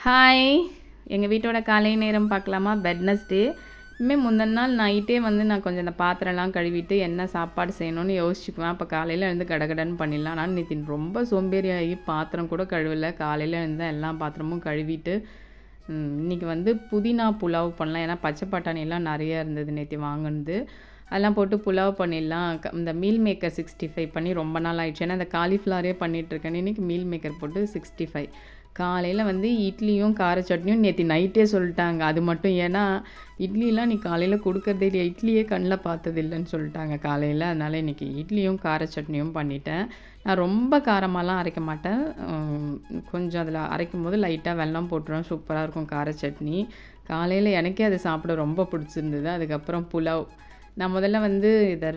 Hi, எங்கள் வீட்டோட காலை நேரம் பார்க்கலாமா? வெட்னஸ்டே. முந்தின நாள் நைட்டே நான் கொஞ்சம் இந்த பாத்திரம்லாம் கழுவிட்டு என்ன சாப்பாடு செய்யணும்னு யோசிச்சுக்குவேன். அப்போ காலையில் எழுந்து கடகடன்னு பண்ணிடலாம். ஆனால் நேற்று ரொம்ப சோம்பேறியாகி பாத்திரம் கூட கழுவலை. காலையில் எழுந்து எல்லா பாத்திரமும் கழுவிட்டு இன்றைக்கி புதினா புலாவ் பண்ணலாம். ஏன்னா பச்சை பட்டாணியெல்லாம் நிறையா இருந்தது நேற்று வாங்கினது. அதெல்லாம் போட்டு புலாவ் பண்ணிடலாம். இந்த மீல் மேக்கர் 65 பண்ணி ரொம்ப நாள் ஆயிடுச்சு. ஏன்னா இந்த காலிஃப்ளவரே பண்ணிகிட்ருக்கேன். இன்றைக்கி மீல் மேக்கர் போட்டு 65. காலையில் இட்லியும் கார சட்னியும் நேற்று நைட்டே சொல்லிட்டாங்க. அது மட்டும் ஏன்னா இட்லிலாம் நீ காலையில் கொடுக்கறதே இல்லையா, இட்லியே கண்ணில் பார்த்தது இல்லைன்னு சொல்லிட்டாங்க காலையில். அதனால் இன்றைக்கி இட்லியும் கார சட்னியும் பண்ணிட்டேன். நான் ரொம்ப காரமாலாம் அரைக்க மாட்டேன். கொஞ்சம் அதில் அரைக்கும் போது லைட்டாக வெல்லம் போட்டுருவேன். சூப்பராக இருக்கும் கார சட்னி. காலையில் எனக்கே அது சாப்பிட ரொம்ப பிடிச்சிருந்தது. அதுக்கப்புறம் புலாவ். நான் முதல்ல இதை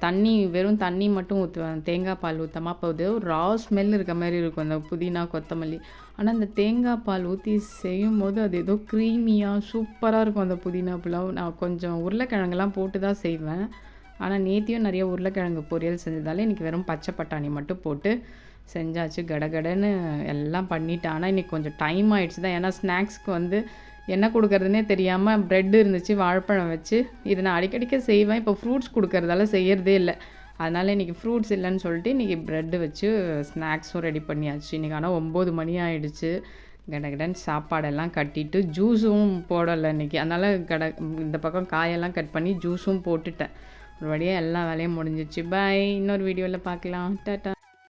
தண்ணி வெறும் தண்ணி மட்டும் ஊற்றுவேன். தேங்காய் பால் ஊற்றாமல். அப்போ அது ஒரு ரா ஸ்மெல் இருக்க மாதிரி இருக்கும் அந்த புதினா கொத்தமல்லி. ஆனால் அந்த தேங்காய் பால் ஊற்றி செய்யும் போது அது ஏதோ க்ரீமியாக சூப்பராக இருக்கும் அந்த புதினா புலாவ். நான் கொஞ்சம் உருளைக்கிழங்கெல்லாம் போட்டு தான் செய்வேன். ஆனால் நேத்தியும் நிறைய உருளைக்கிழங்கு பொரியல் செஞ்சதால் இன்றைக்கி வெறும் பச்சை பட்டாணி மட்டும் போட்டு செஞ்சாச்சு. கடகடன்னு எல்லாம் பண்ணிட்டேன். ஆனால் இன்றைக்கி கொஞ்சம் டைம் ஆகிடுச்சு தான். ஏன்னா ஸ்நாக்ஸ்க்கு என்ன கொடுக்குறதுனே தெரியாமல் ப்ரெட்டு இருந்துச்சு, வாழைப்பழம் வச்சு இதை நான் அடிக்கடிக்க செய்வேன். இப்போ ஃப்ரூட்ஸ் கொடுக்கறதால செய்கிறதே இல்லை. அதனால் இன்றைக்கி ஃப்ரூட்ஸ் இல்லைன்னு சொல்லிட்டு இன்றைக்கி ப்ரெட்டு வச்சு ஸ்நாக்ஸும் ரெடி பண்ணியாச்சு. இன்றைக்கி ஆனால் 9 மணி ஆகிடுச்சு. கடகடன்னு சாப்பாடெல்லாம் கட்டிட்டு ஜூஸும் போடலை இன்றைக்கி. அதனால் இந்த பக்கம் காயெல்லாம் கட் பண்ணி ஜூஸும் போட்டுட்டேன். ஒரு வழியாக எல்லா வேலையும் முடிஞ்சிச்சு. பாய். இன்னொரு வீடியோவில் பார்க்கலாம். டாட்டா.